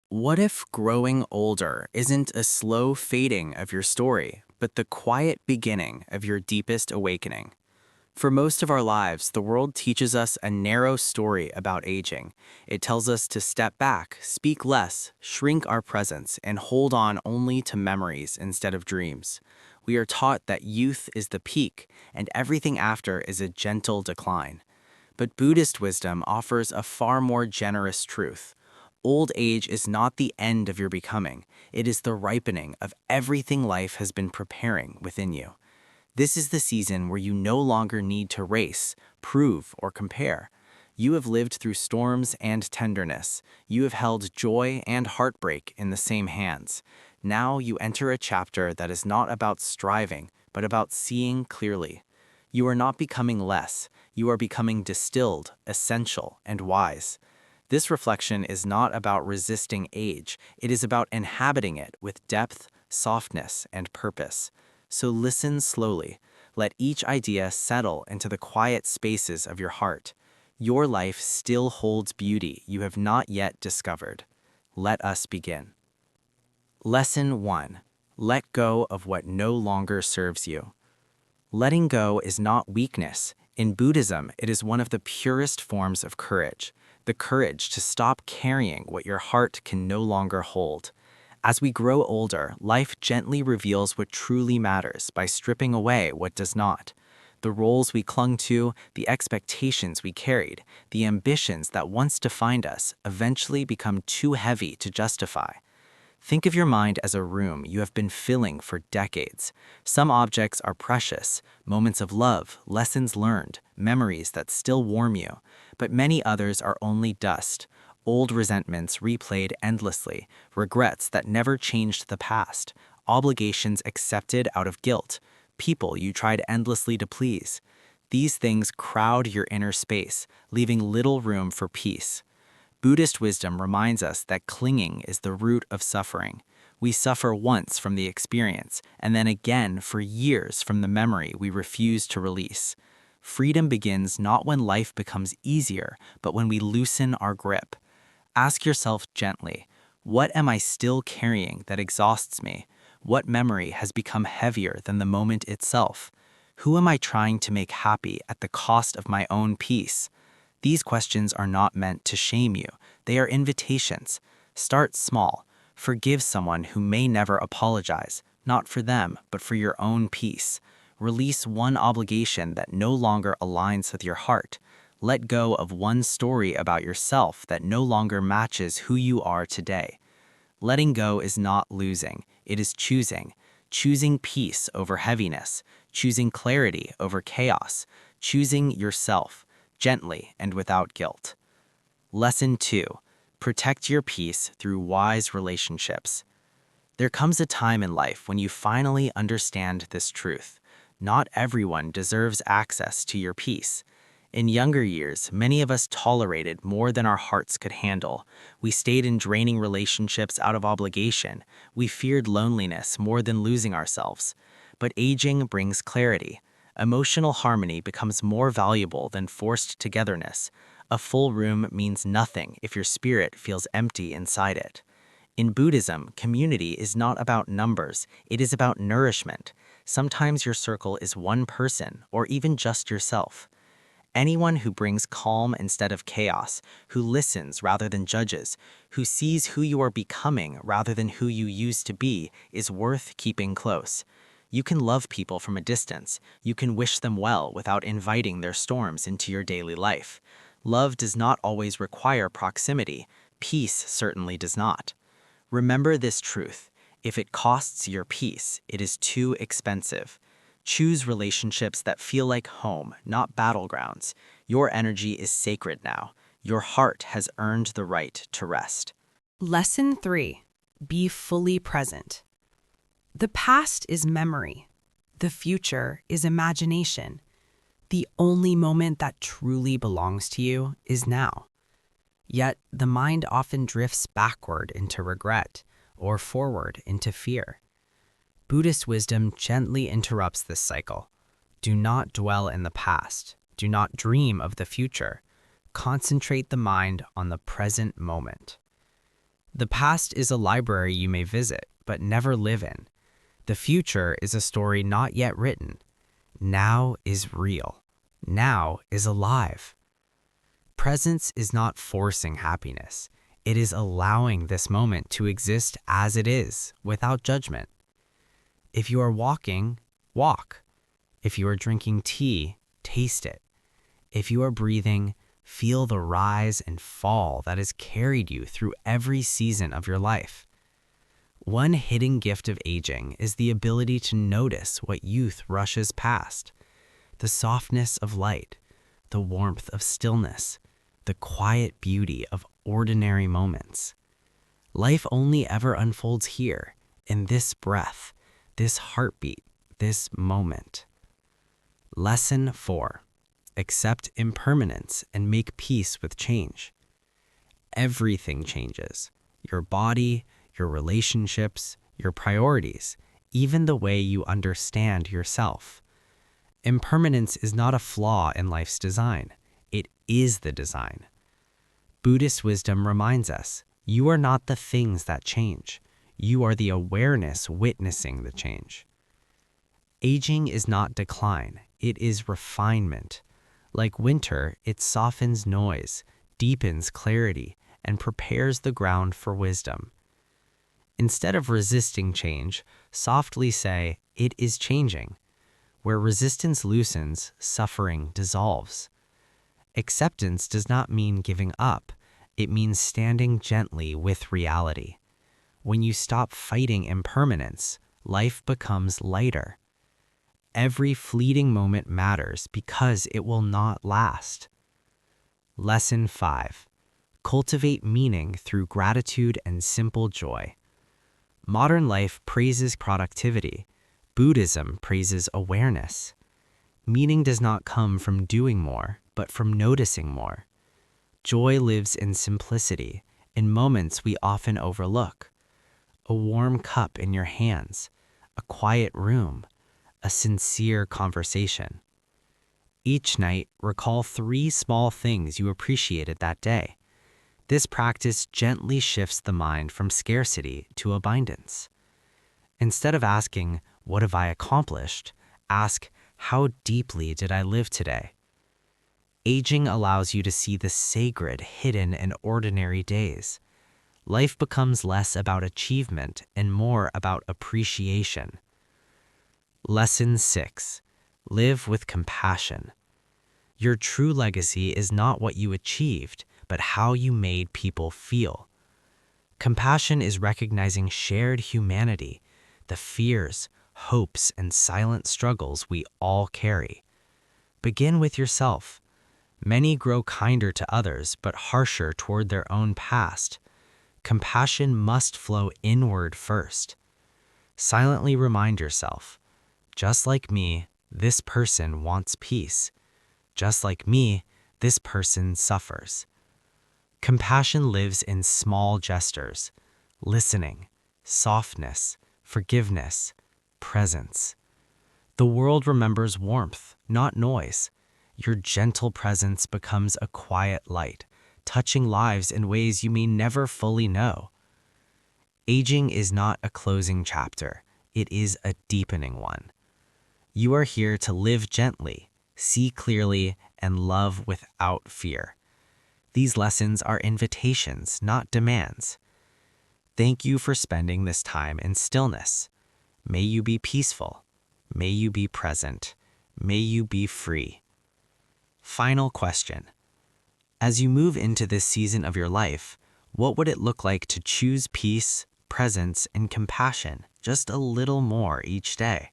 What if growing older isn't a slow fading of your story, but the quiet beginning of your deepest awakening? For most of our lives, the world teaches us a narrow story about aging. It tells us to step back, speak less, shrink our presence, and hold on only to memories instead of dreams. We are taught that youth is the peak, and everything after is a gentle decline. But Buddhist wisdom offers a far more generous truth. Old age is not the end of your becoming, it is the ripening of everything life has been preparing within you. This is the season where you no longer need to race, prove, or compare. You have lived through storms and tenderness. You have held joy and heartbreak in the same hands. Now you enter a chapter that is not about striving, but about seeing clearly. You are not becoming less. You are becoming distilled, essential, and wise. This reflection is not about resisting age. It is about inhabiting it with depth, softness, and purpose. So listen slowly. Let each idea settle into the quiet spaces of your heart. Your life still holds beauty you have not yet discovered. Let us begin. Lesson 1. Let go of what no longer serves you. Letting go is not weakness. In Buddhism, it is one of the purest forms of courage, the courage to stop carrying what your heart can no longer hold. As we grow older, life gently reveals what truly matters by stripping away what does not. The roles we clung to, the expectations we carried, the ambitions that once defined us eventually become too heavy to justify. Think of your mind as a room you have been filling for decades. Some objects are precious, moments of love, lessons learned, memories that still warm you, but many others are only dust. Old resentments replayed endlessly, regrets that never changed the past, obligations accepted out of guilt, people you tried endlessly to please. These things crowd your inner space, leaving little room for peace. Buddhist wisdom reminds us that clinging is the root of suffering. We suffer once from the experience, and then again for years from the memory we refuse to release. Freedom begins not when life becomes easier, but when we loosen our grip. Ask yourself gently, what am I still carrying that exhausts me? What memory has become heavier than the moment itself? Who am I trying to make happy at the cost of my own peace? These questions are not meant to shame you. They are invitations. Start small. Forgive someone who may never apologize, not for them, but for your own peace. Release one obligation that no longer aligns with your heart. Let go of one story about yourself that no longer matches who you are today. Letting go is not losing, it is choosing. Choosing peace over heaviness, choosing clarity over chaos, choosing yourself, gently and without guilt. Lesson 2. Protect your peace through wise relationships. There comes a time in life when you finally understand this truth. Not everyone deserves access to your peace. In younger years, many of us tolerated more than our hearts could handle. We stayed in draining relationships out of obligation. We feared loneliness more than losing ourselves. But aging brings clarity. Emotional harmony becomes more valuable than forced togetherness. A full room means nothing if your spirit feels empty inside it. In Buddhism, community is not about numbers, it is about nourishment. Sometimes your circle is one person, or even just yourself. Anyone who brings calm instead of chaos, who listens rather than judges, who sees who you are becoming rather than who you used to be, is worth keeping close. You can love people from a distance. You can wish them well without inviting their storms into your daily life. Love does not always require proximity. Peace certainly does not. Remember this truth. If it costs your peace, it is too expensive. Choose relationships that feel like home, not battlegrounds. Your energy is sacred now. Your heart has earned the right to rest. Lesson 3. Be fully present. The past is memory. The future is imagination. The only moment that truly belongs to you is now. Yet the mind often drifts backward into regret or forward into fear. Buddhist wisdom gently interrupts this cycle. Do not dwell in the past. Do not dream of the future. Concentrate the mind on the present moment. The past is a library you may visit, but never live in. The future is a story not yet written. Now is real. Now is alive. Presence is not forcing happiness. It is allowing this moment to exist as it is, without judgment. If you are walking, walk. If you are drinking tea, taste it. If you are breathing, feel the rise and fall that has carried you through every season of your life. One hidden gift of aging is the ability to notice what youth rushes past. The softness of light, the warmth of stillness, the quiet beauty of ordinary moments. Life only ever unfolds here, in this breath, this heartbeat, this moment. Lesson 4. Accept impermanence and make peace with change. Everything changes. Your body, your relationships, your priorities, even the way you understand yourself. Impermanence is not a flaw in life's design. It is the design. Buddhist wisdom reminds us, you are not the things that change. You are the awareness witnessing the change. Aging is not decline. It is refinement. Like winter, it softens noise, deepens clarity, and prepares the ground for wisdom. Instead of resisting change, softly say, it is changing. Where resistance loosens, suffering dissolves. Acceptance does not mean giving up. It means standing gently with reality. When you stop fighting impermanence, life becomes lighter. Every fleeting moment matters because it will not last. Lesson 5. Cultivate meaning through gratitude and simple joy. Modern life praises productivity. Buddhism praises awareness. Meaning does not come from doing more, but from noticing more. Joy lives in simplicity, in moments we often overlook. A warm cup in your hands, a quiet room, a sincere conversation. Each night, recall 3 small things you appreciated that day. This practice gently shifts the mind from scarcity to abundance. Instead of asking, what have I accomplished? Ask, how deeply did I live today? Aging allows you to see the sacred hidden in ordinary days. Life becomes less about achievement and more about appreciation. Lesson 6. Live with compassion. Your true legacy is not what you achieved, but how you made people feel. Compassion is recognizing shared humanity, the fears, hopes, and silent struggles we all carry. Begin with yourself. Many grow kinder to others, but harsher toward their own past. Compassion must flow inward first. Silently remind yourself, just like me, this person wants peace. Just like me, this person suffers. Compassion lives in small gestures, listening, softness, forgiveness, presence. The world remembers warmth, not noise. Your gentle presence becomes a quiet light, touching lives in ways you may never fully know. Aging is not a closing chapter. It is a deepening one. You are here to live gently, see clearly, and love without fear. These lessons are invitations, not demands. Thank you for spending this time in stillness. May you be peaceful. May you be present. May you be free. Final question. As you move into this season of your life, what would it look like to choose peace, presence, and compassion just a little more each day?